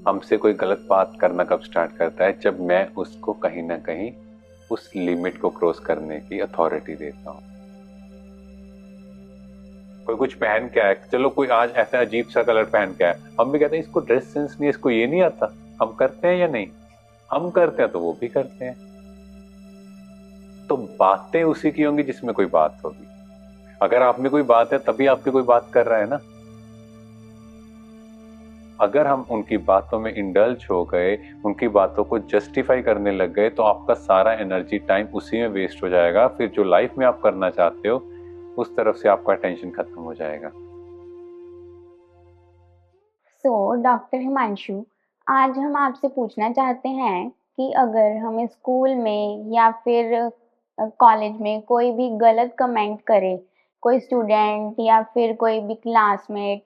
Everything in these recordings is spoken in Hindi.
हमसे कोई गलत बात करना कब स्टार्ट करता है? जब मैं उसको कहीं ना कहीं उस लिमिट को क्रॉस करने की अथॉरिटी देता हूँ। कोई कुछ पहन के आया, चलो कोई आज ऐसा अजीब सा कलर पहन के आया, हम भी कहते हैं इसको ड्रेस सेंस नहीं, इसको ये नहीं आता। हम करते हैं या नहीं? हम करते हैं तो वो भी करते हैं। तो बातें उसी की होंगी जिसमें कोई बात होगी। अगर आप में कोई बात है तभी आपकी कोई बात कर रहा है ना। अगर हम उनकी बातों में इंडल्ज हो गए, उनकी बातों को जस्टिफाई करने लग गए, तो आपका सारा एनर्जी टाइम उसी में वेस्ट हो जाएगा। फिर जो लाइफ में आप करना चाहते हो उस तरफ से आपका टेंशन खत्म हो जाएगा। डॉक्टर हिमांशु, आज हम आपसे पूछना चाहते हैं कि अगर हमें स्कूल में या फिर कॉलेज में कोई भी गलत कमेंट करे, कोई स्टूडेंट या फिर कोई भी क्लासमेट,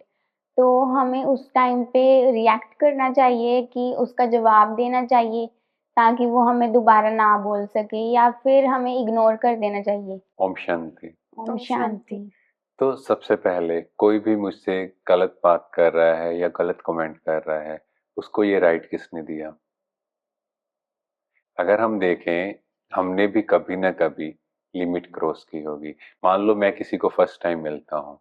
तो हमें उस टाइम पे रिएक्ट करना चाहिए कि उसका जवाब देना चाहिए ताकि वो हमें दोबारा ना बोल सके, या फिर हमें इग्नोर कर देना चाहिए? ओम शांति। ओम शांति। तो सबसे पहले कोई भी मुझसे गलत बात कर रहा है या गलत कमेंट कर रहा है, उसको ये राइट किसने दिया? अगर हम देखें, हमने भी कभी ना कभी लिमिट क्रॉस की होगी। मान लो मैं किसी को फर्स्ट टाइम मिलता हूँ,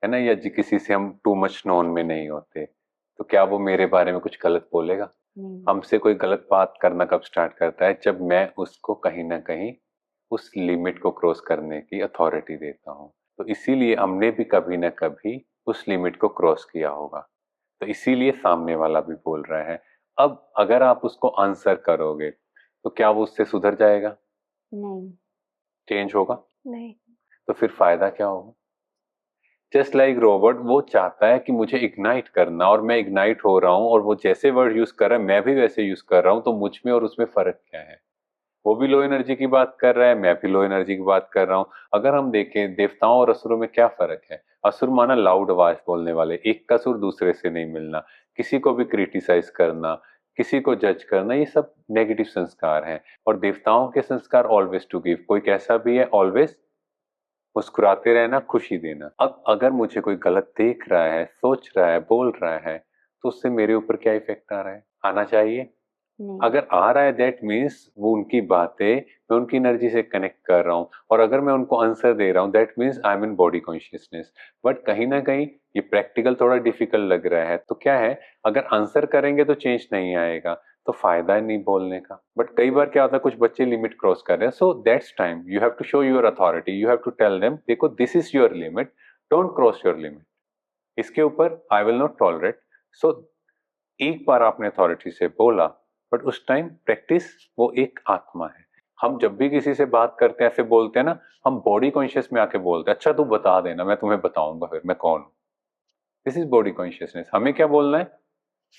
है ना, या किसी से हम टू मच नोन में नहीं होते, तो क्या वो मेरे बारे में कुछ गलत बोलेगा? हमसे कोई गलत बात करना कब स्टार्ट करता है? जब मैं उसको कहीं ना कहीं उस लिमिट को क्रॉस करने की अथॉरिटी देता हूँ। तो इसीलिए हमने भी कभी ना कभी उस लिमिट को क्रॉस किया होगा, तो इसीलिए सामने वाला भी बोल रहा है। अब अगर आप उसको आंसर करोगे तो क्या वो उससे सुधर जाएगा? नहीं। चेंज होगा? नहीं। तो फिर फायदा क्या होगा? जस्ट लाइक रोबोट, वो चाहता है कि मुझे इग्नाइट करना, और मैं इग्नाइट हो रहा हूँ, और वो जैसे वर्ड यूज कर रहा है मैं भी वैसे यूज कर रहा हूँ, तो मुझ में और उसमें फर्क क्या है? वो भी लो एनर्जी की बात कर रहा है, मैं भी लो एनर्जी की बात कर रहा हूँ। अगर हम देखें देवताओं और असुरों में क्या फर्क है? असुर माना लाउड आवाज बोलने वाले, एक का सुर दूसरे से नहीं मिलना, किसी को भी क्रिटिसाइज करना, किसी को जज करना, ये सब नेगेटिव संस्कार हैं। और देवताओं के संस्कार ऑलवेज टू गिव, कोई कैसा भी है ऑलवेज मुस्कुराते रहना, खुशी देना। अब अगर मुझे कोई गलत देख रहा है, सोच रहा है, बोल रहा है, तो उससे मेरे ऊपर क्या इफेक्ट आ रहा है? आना चाहिए। नहीं। अगर आ रहा है दैट मीन्स वो उनकी बातें मैं उनकी एनर्जी से कनेक्ट कर रहा हूँ, और अगर मैं उनको आंसर दे रहा हूँ that means I am in body consciousness. But कहीं ना कहीं ये प्रैक्टिकल थोड़ा डिफिकल्ट लग रहा है, तो क्या है, अगर आंसर करेंगे तो चेंज नहीं आएगा, तो फायदा नहीं बोलने का। बट कई बार क्या होता है, कुछ बच्चे लिमिट क्रॉस कर रहे हैं, so that's time you have to show your authority, you have to tell them, देखो this is your limit, don't cross your limit, इसके ऊपर I will not tolerate. So एक बार आपने अथॉरिटी से बोला, बट उस टाइम प्रैक्टिस, वो एक आत्मा है। हम जब भी किसी से बात करते हैं, ऐसे बोलते हैं ना, हम बॉडी कॉन्शियस में आके बोलते हैं, अच्छा तू बता देना, मैं तुम्हें बताऊंगा फिर मैं कौन हूं। This is body consciousness. हमें क्या बोलना है?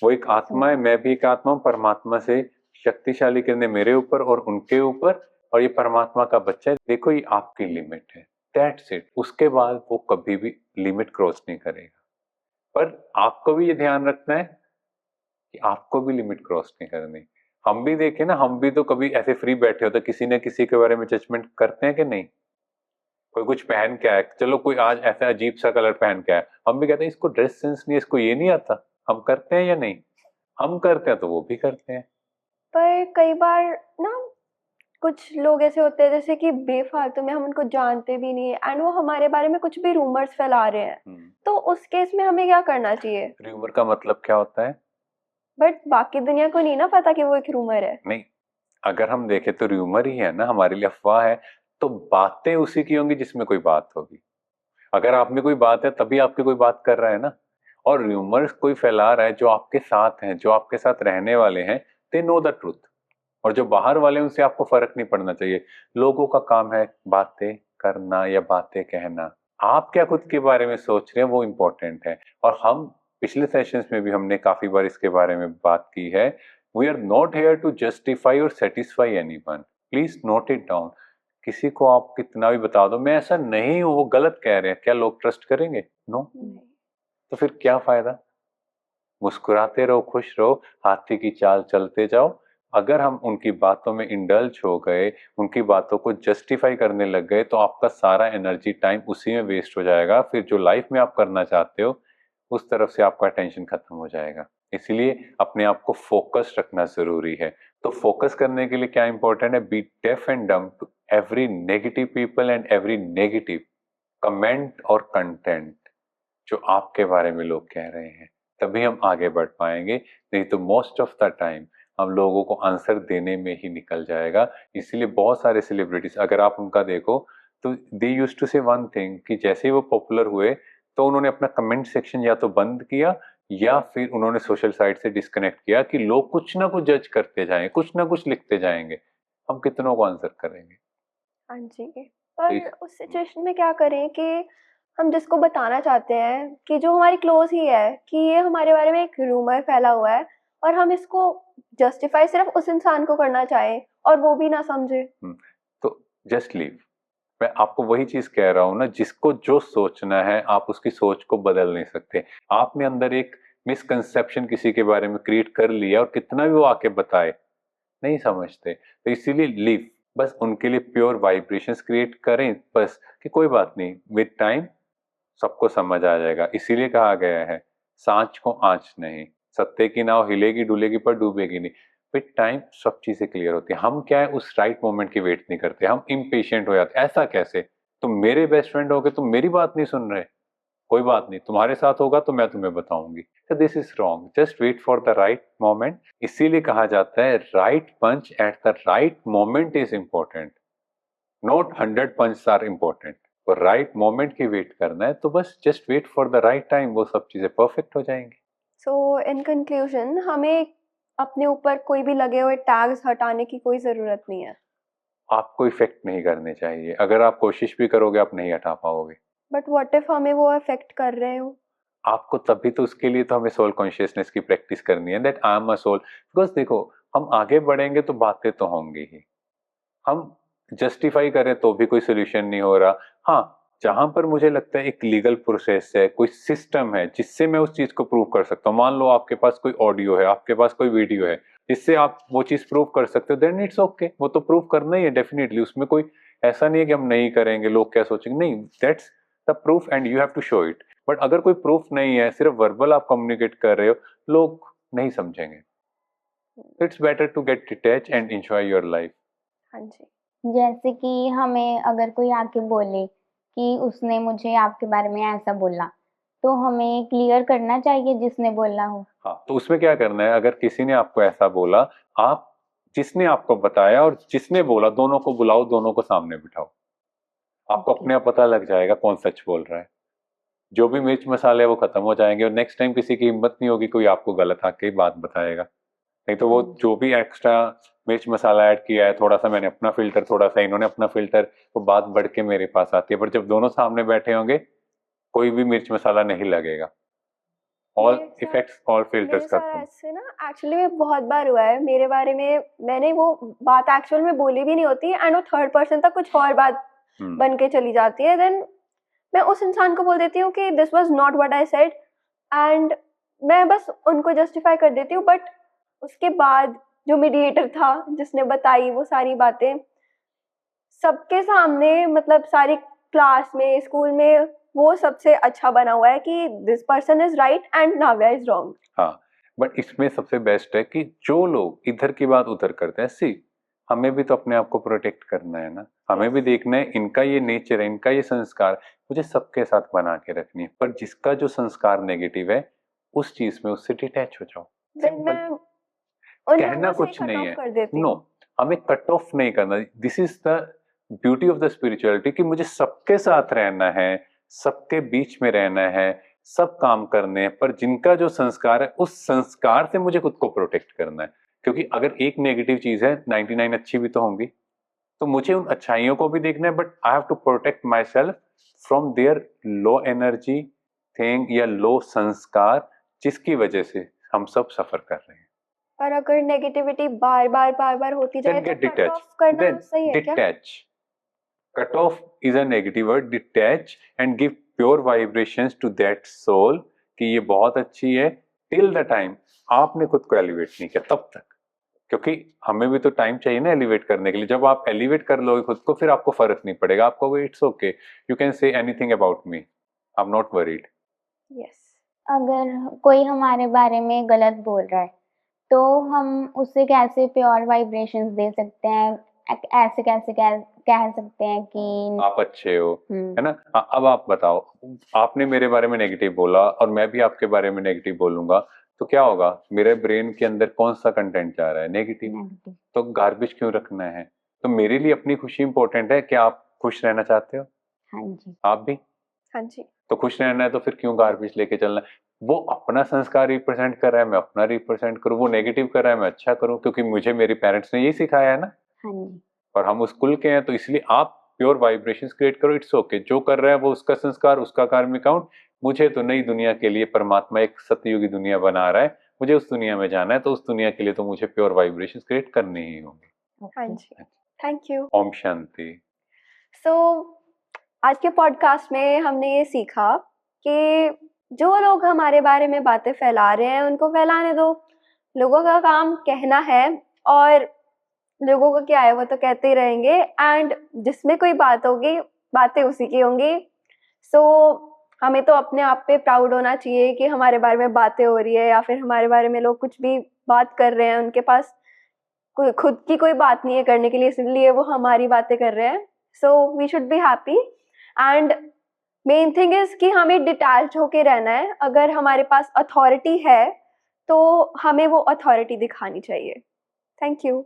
वो एक आत्मा है, मैं भी एक आत्मा हूं, परमात्मा से शक्तिशाली किरणें मेरे ऊपर और उनके ऊपर, और ये परमात्मा का बच्चा है, देखो ये आपकी लिमिट है, दैट्स इट। उसके बाद वो कभी भी लिमिट क्रॉस नहीं करेगा। पर आपको भी ये ध्यान रखना है कि आपको भी लिमिट क्रॉस नहीं करनी। हम भी देखें ना, हम भी तो कभी ऐसे फ्री बैठे होते, किसी न किसी के बारे में जजमेंट करते हैं कि नहीं? कोई कुछ पहन के आया, चलो कोई आज ऐसा अजीब सा कलर पहन के आया, हम भी कहते हैं इसको ड्रेस सेंस नहीं, इसको ये नहीं आता। हम करते हैं या नहीं? हम करते हैं तो वो भी करते हैं। पर कई बार ना कुछ लोग ऐसे होते हैं जैसे कि बेफालतू में, हम उनको जानते भी नहीं एंड वो हमारे बारे में कुछ भी रूमर्स फैला रहे हैं, तो उस केस में हमें क्या करना चाहिए? रूमर का मतलब क्या होता है? बट बाकी दुनिया को नहीं ना पता कि वो एक रूमर है। नहीं, अगर हम देखें तो रूमर ही है ना, हमारे लिए अफवाह है। तो बातें उसी की होंगी जिसमें कोई बात होगी। अगर आप में कोई बात है तभी आपकी कोई बात कर रहा है ना। और रूमर्स कोई फैला रहा है जो आपके साथ हैं, जो आपके साथ रहने वाले हैं, दे नो द ट्रूथ। और जो बाहर वाले हैं उनसे आपको फर्क नहीं पड़ना चाहिए। लोगों का काम है बातें करना या बातें कहना, आप क्या खुद के बारे में सोच रहे हैं वो इम्पोर्टेंट है। और हम पिछले सेशंस में भी हमने काफी बार इसके बारे में बात की है। We are not here to justify और satisfy anyone, please note it down. किसी को आप कितना भी बता दो मैं ऐसा नहीं हूं, वो गलत कह रहे हैं, क्या लोग ट्रस्ट करेंगे? नो। तो फिर क्या फायदा? मुस्कुराते रहो, खुश रहो, हाथी की चाल चलते जाओ। अगर हम उनकी बातों में इंडल्ज हो गए, उनकी बातों को जस्टिफाई करने लग गए, तो आपका सारा एनर्जी टाइम उसी में वेस्ट हो जाएगा। फिर जो लाइफ में आप करना चाहते हो उस तरफ से आपका टेंशन खत्म हो जाएगा। इसलिए अपने आप को फोकस रखना जरूरी है। तो फोकस करने के लिए क्या इंपॉर्टेंट है? Be deaf and dumb to every negative people and every negative comment और कंटेंट जो आपके बारे में लोग कह रहे हैं, तभी हम आगे बढ़ पाएंगे। नहीं तो मोस्ट ऑफ द टाइम हम लोगों को आंसर देने में ही निकल जाएगा। इसीलिए बहुत सारे सेलिब्रिटीज अगर आप उनका देखो तो दे यूज्ड टू से वन थिंग कि जैसे ही वो पॉपुलर हुए तो उन्होंने अपना कमेंट सेक्शन या तो बंद किया या फिर उन्होंने सोशल साइट से डिस्कनेक्ट किया कि लोग कुछ ना कुछ जज करते जाएं, कुछ ना कुछ लिखते जाएंगे, हम कितनों को आंसर करेंगे। हाँ जी, पर उस सिचुएशन में क्या करें कि हम जिसको बताना चाहते हैं कि जो हमारी क्लोज ही है कि ये हमारे बारे में एक रूमर फैला हुआ है और हम इसको जस्टिफाई सिर्फ उस इंसान को करना चाहें और वो भी ना समझे, तो जस्ट लीव। मैं आपको वही चीज कह रहा हूं ना, जिसको जो सोचना है आप उसकी सोच को बदल नहीं सकते। आपने अंदर एक मिसकंसेप्शन किसी के बारे में क्रिएट कर लिया और कितना भी वो आके बताए नहीं समझते, तो इसीलिए लीव। बस उनके लिए प्योर वाइब्रेशंस क्रिएट करें बस, कि कोई बात नहीं, विद टाइम सबको समझ आ जाएगा। इसीलिए कहा गया है सांच को आंच नहीं, सत्य की नाव हिलेगी डुलेगी पर डूबेगी नहीं। विद टाइम सब चीजें क्लियर होती है। हम क्या है उस राइट मोमेंट की वेट नहीं करते, हम इम्पेशेंट हो जाते। ऐसा कैसे? तुम मेरे बेस्ट फ्रेंड हो गए, तुम मेरी बात नहीं सुन रहे? कोई बात नहीं, तुम्हारे साथ होगा तो मैं तुम्हें बताऊंगी। तो this is wrong, just wait for the right moment. इसीलिए कहा जाता है right punch at the right moment is important, not 100 punch are important. और राइट मोमेंट की वेट करना है तो बस just wait for the right time, वो सब चीजें परफेक्ट हो जाएंगी। सो इन कंक्लूजन हमें अपने ऊपर कोई भी लगे हुए टैग्स हटाने की कोई जरूरत नहीं है। आपको इफेक्ट नहीं करने चाहिए, अगर आप कोशिश भी करोगे आप नहीं हटा पाओगे। बट व्हाट इफ हमें वो अफेक्ट कर रहे हो? आपको तभी तो उसके लिए तो हमें सोल कॉन्शियसनेस की प्रैक्टिस करनी है, that I am a soul. Because देखो हम आगे बढ़ेंगे तो बातें तो होंगी ही, हम जस्टिफाई करें तो भी कोई सोल्यूशन नहीं हो रहा। हाँ, जहां पर मुझे लगता है एक लीगल प्रोसेस है, कोई सिस्टम है जिससे मैं उस चीज को प्रूव कर सकता हूँ। मान लो आपके पास कोई ऑडियो है, आपके पास कोई वीडियो है जिससे आप वो चीज प्रूव कर सकते हो, देन इट्स ओके। वो तो प्रूव करना ही है डेफिनेटली, उसमें कोई ऐसा नहीं है कि हम नहीं करेंगे लोग क्या सोचेंगे, नहीं, that's the proof and you have to show it. But अगर कोई प्रूफ नहीं है, सिर्फ वर्बल आप कम्युनिकेट कर रहे हो, लोग नहीं समझेंगे। It's better to get detach and enjoy your life. हाँ जी, जैसे कि हमें अगर कोई आके बोले कि उसने मुझे आपके बारे में ऐसा बोला, तो हमें क्लियर करना चाहिए जिसने बोला हो। हाँ, तो उसमें क्या करना है, अगर किसी ने आपको ऐसा बोला, आप जिसने आपको बताया और जिसने बोला दोनों को बुलाओ, दोनों को सामने बिठाओ, आपको ओके। अपने आप पता लग जाएगा कौन सच बोल रहा है। जो भी मिर्च मसाले है वो खत्म हो जाएंगे और नेक्स्ट टाइम किसी की हिम्मत नहीं होगी कोई आपको गलत आके बात बताएगा। नहीं तो वो जो भी एक्स्ट्रा मिर्च मसाला ऐड किया है, थोड़ा सा मैंने अपना फिल्टर, थोड़ा सा इन्होंने अपना फिल्टर, वो बात बढ़ के मेरे पास आती है। पर जब दोनों सामने बैठे होंगे कोई भी मिर्च मसाला नहीं लगेगा, ऑल इफेक्ट्स ऑल फिल्टर्स मेरे साथ खत्म। ऐसे ना एक्चुअली में बहुत बार हुआ है मेरे बारे में। मैंने वो बात एक्चुअल में बोली भी नहीं होती एंड वो थर्ड पर्सन तक कुछ और बात बन के चली जाती है। देन मैं उस इंसान को बोल देती हूँ कि this was not what I said and मैं बस उनको जस्टिफाई कर देती हूँ। बट उसके बाद जो मीडिएटर था जिसने बताई वो सारी बातें सबके सामने, मतलब सारी क्लास में स्कूल में, वो सबसे अच्छा बना हुआ है कि this person is right and Navya is wrong. हाँ, बट इसमें सबसे बेस्ट है कि जो लोग इधर की बात उधर करते हैं, सी हमें भी तो अपने आप को प्रोटेक्ट करना है ना, हमें भी देखना है इनका ये नेचर है, इनका ये संस्कार, मुझे सबके साथ बना के रखनी है। पर जिसका जो संस्कार नेगेटिव है उस चीज में उससे डिटैच हो जाओ। देन मैं उन कहना लोगों से कुछ कट नहीं ऑफ है, कर देती नो, हूँ। हमें कट ऑफ नहीं करना। This is the beauty of the spirituality कि मुझे सबके साथ रहना है, सबके बीच में रहना है, सब काम करने हैं, पर जिनका जो संस्कार है उस संस्कार से मुझे खुद को प्रोटेक्ट करना है। क्योंकि अगर एक नेगेटिव चीज है 99 अच्छी भी तो होंगी, तो मुझे उन अच्छाइयों को भी देखना है, but I have to protect myself from their low energy thing या लो संस्कार, जिसकी वजह से हम सब सफर कर रहे हैं। और अगर नेगेटिविटी बार बार होती जाए Then तो get कट detached. ऑफ करना Then सही है क्या? detach. Cut off is a negative word. Detach and give pure vibrations to that soul कि ये बहुत अच्छी है, till the time आपने खुद को एलिवेट नहीं किया तब तक। क्योंकि हमें भी तो टाइम चाहिए ना एलिवेट करने के लिए। जब आप एलिवेट कर लोगे खुद को, फिर आपको फर्क नहीं पड़ेगा, आपको it's okay, you can say anything about me, I am not worried. Yes, अगर कोई हमारे बारे में गलत बोल रहा है, तो हम उसे कैसे प्योर वाइब्रेशंस दे सकते हैं? ऐसे कैसे कह सकते हैं कि आप अच्छे हो, हम्म है ना? अब आप बताओ, आपने मेरे बारे में नेगेटिव बोला और मैं भी आपके बारे में नेगेटिव बोलूंगा, तो क्या होगा? मेरे ब्रेन के अंदर कौन सा कंटेंट जा रहा है? नेगेटिव। नेगेटिव। तो गार्बेज क्यों रखना है? तो मेरे लिए अपनी खुशी इंपॉर्टेंट है। क्या आप खुश रहना चाहते हो? हाँ जी। आप भी? हाँ जी। तो खुश रहना है तो फिर क्यों गार्बेज लेके चलना है? वो अपना संस्कार रिप्रेजेंट कर रहा है, मैं अपना रिप्रेजेंट करूँ। वो नेगेटिव कर रहा है, मैं अच्छा करूँ, क्योंकि मुझे मेरे पेरेंट्स ने यही सिखाया है ना। हाँ जी। और हम उस कुल के हैं, तो इसलिए आप प्योर वाइब्रेशंस क्रिएट करो। इट्स ओके, जो कर रहा है वो उसका संस्कार, उसका कार्मिक अकाउंट। मुझे तो नई दुनिया के लिए परमात्मा एक सतयुगी दुनिया बना रहा है, मुझे उस दुनिया में जाना है, तो उस दुनिया के लिए तो मुझे प्योर वाइब्रेशंस क्रिएट करने ही होंगे। हाँ ओके। जी। Thank you. ओम शांति। सो आज के पॉडकास्ट में हमने ये सीखा कि जो लोग हमारे बारे में बातें फैला रहे हैं उनको फैलाने दो। लोगों का काम कहना है, और लोगों को क्या है वो तो कहते ही रहेंगे, एंड जिसमें कोई बात होगी बातें उसी की होंगी। सो हमें तो अपने आप पे प्राउड होना चाहिए कि हमारे बारे में बातें हो रही है, या फिर हमारे बारे में लोग कुछ भी बात कर रहे हैं, उनके पास खुद की कोई बात नहीं है करने के लिए, इसलिए वो हमारी बातें कर रहे हैं। So we should be happy, and main thing is कि हमें डिटैच होके रहना है। अगर हमारे पास अथॉरिटी है तो हमें वो अथॉरिटी दिखानी चाहिए। Thank you.